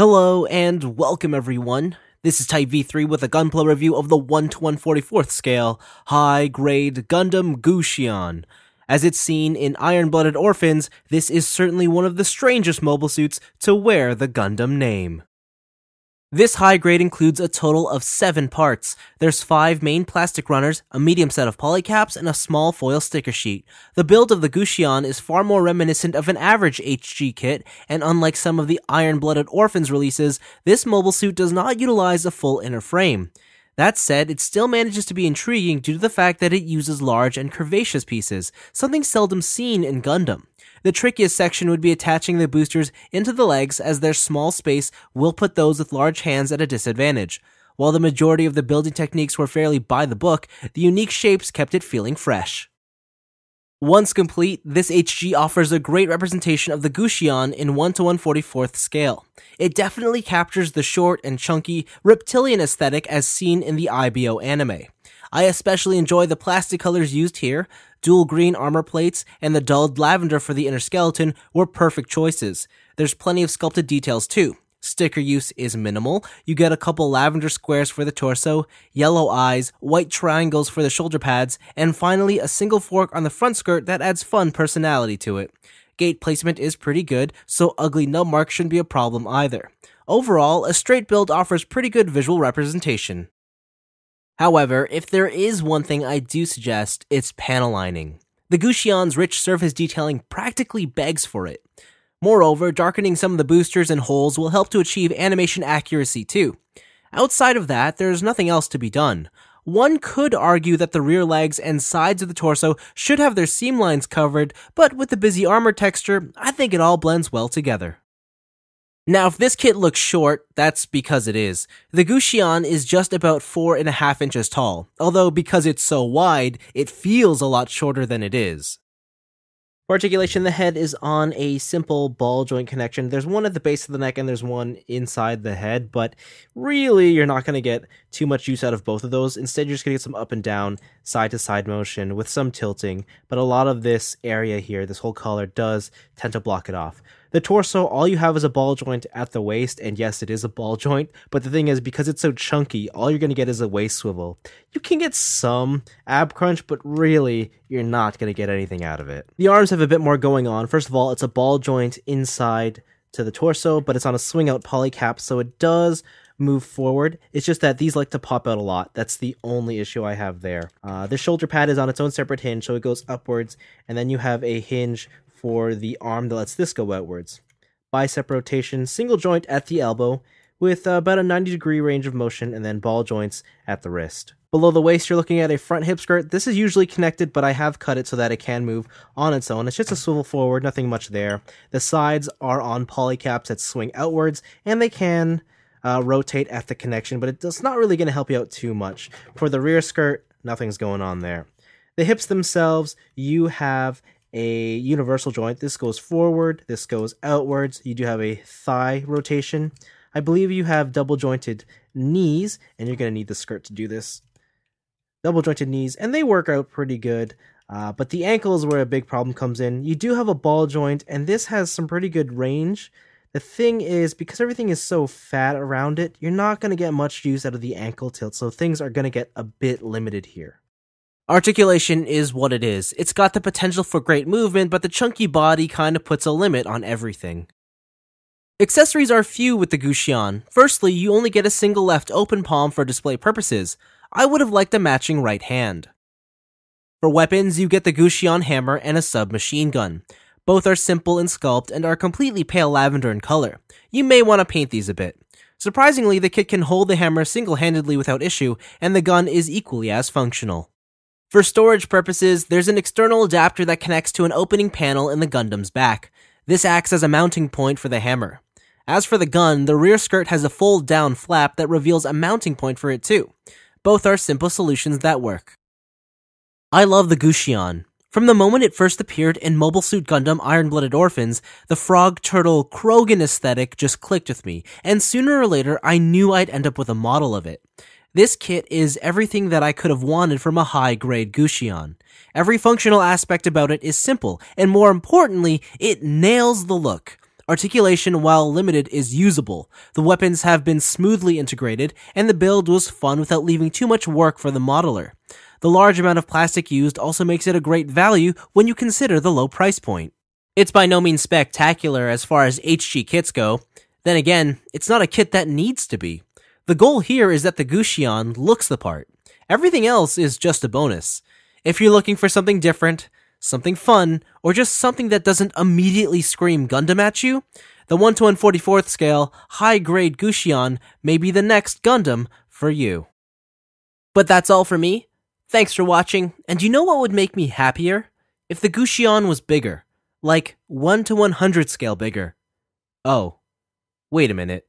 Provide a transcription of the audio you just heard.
Hello and welcome everyone. This is Type V3 with a gunpla review of the 1/144th scale, high-grade Gundam Gusion. As it's seen in Iron-Blooded Orphans, this is certainly one of the strangest mobile suits to wear the Gundam name. This high grade includes a total of 7 parts. There's 5 main plastic runners, a medium set of polycaps, and a small foil sticker sheet. The build of the Gusion is far more reminiscent of an average HG kit, and unlike some of the Iron-Blooded Orphans releases, this mobile suit does not utilize a full inner frame. That said, it still manages to be intriguing due to the fact that it uses large and curvaceous pieces, something seldom seen in Gundam. The trickiest section would be attaching the boosters into the legs, as their small space will put those with large hands at a disadvantage. While the majority of the building techniques were fairly by the book, the unique shapes kept it feeling fresh. Once complete, this HG offers a great representation of the Gusion in 1/144th scale. It definitely captures the short and chunky reptilian aesthetic as seen in the IBO anime. I especially enjoy the plastic colors used here. Dual green armor plates and the dulled lavender for the inner skeleton were perfect choices. There's plenty of sculpted details too. Sticker use is minimal. You get a couple lavender squares for the torso, yellow eyes, white triangles for the shoulder pads, and finally a single fork on the front skirt that adds fun personality to it. Gate placement is pretty good, so ugly nub marks shouldn't be a problem either. Overall, a straight build offers pretty good visual representation. However, if there is one thing I do suggest, it's panel lining. The Gusion's rich surface detailing practically begs for it. Moreover, darkening some of the boosters and holes will help to achieve animation accuracy too. Outside of that, there's nothing else to be done. One could argue that the rear legs and sides of the torso should have their seam lines covered, but with the busy armor texture, I think it all blends well together. Now, if this kit looks short, that's because it is. The Gusion is just about 4.5 inches tall, although because it's so wide, it feels a lot shorter than it is. For articulation, the head is on a simple ball joint connection. There's one at the base of the neck and there's one inside the head, but really you're not going to get too much use out of both of those. Instead, you're just going to get some up and down, side to side motion with some tilting, but a lot of this area here, this whole collar, does tend to block it off. The torso, all you have is a ball joint at the waist, and yes, it is a ball joint, but the thing is, because it's so chunky, all you're going to get is a waist swivel. You can get some ab crunch, but really, you're not going to get anything out of it. The arms have a bit more going on. First of all, it's a ball joint inside to the torso, but it's on a swing-out polycap, so it does move forward. It's just that these like to pop out a lot. That's the only issue I have there. The shoulder pad is on its own separate hinge, so it goes upwards, and then you have a hinge for the arm that lets this go outwards. Bicep rotation, single joint at the elbow, with about a 90-degree range of motion, and then ball joints at the wrist. Below the waist, you're looking at a front hip skirt. This is usually connected, but I have cut it so that it can move on its own. It's just a swivel forward, nothing much there. The sides are on polycaps that swing outwards, and they can rotate at the connection, but it's not really going to help you out too much. For the rear skirt, nothing's going on there. The hips themselves, you have a universal joint. This goes forward, this goes outwards. You do have a thigh rotation. I believe you have double jointed knees, and you're going to need the skirt to do this. Double jointed knees, and they work out pretty good, but the ankle is where a big problem comes in. You do have a ball joint, and this has some pretty good range. The thing is, because everything is so fat around it, you're not going to get much use out of the ankle tilt, so things are going to get a bit limited here. Articulation is what it is. It's got the potential for great movement, but the chunky body kind of puts a limit on everything. Accessories are few with the Gusion. Firstly, you only get a single left open palm for display purposes. I would have liked a matching right hand. For weapons, you get the Gusion hammer and a submachine gun. Both are simple in sculpt and are completely pale lavender in color. You may want to paint these a bit. Surprisingly, the kit can hold the hammer single-handedly without issue, and the gun is equally as functional. For storage purposes, there's an external adapter that connects to an opening panel in the Gundam's back. This acts as a mounting point for the hammer. As for the gun, the rear skirt has a fold-down flap that reveals a mounting point for it too. Both are simple solutions that work. I love the Gusion. From the moment it first appeared in Mobile Suit Gundam Iron-Blooded Orphans, the frog, turtle, Krogan aesthetic just clicked with me, and sooner or later I knew I'd end up with a model of it. This kit is everything that I could have wanted from a high-grade Gusion. Every functional aspect about it is simple, and more importantly, it nails the look. Articulation, while limited, is usable. The weapons have been smoothly integrated, and the build was fun without leaving too much work for the modeler. The large amount of plastic used also makes it a great value when you consider the low price point. It's by no means spectacular as far as HG kits go. Then again, it's not a kit that needs to be. The goal here is that the Gusion looks the part. Everything else is just a bonus. If you're looking for something different, something fun, or just something that doesn't immediately scream Gundam at you, the 1/144th scale high-grade Gusion may be the next Gundam for you. But that's all for me. Thanks for watching, and you know what would make me happier? If the Gusion was bigger. Like 1/100 scale bigger. Oh, wait a minute.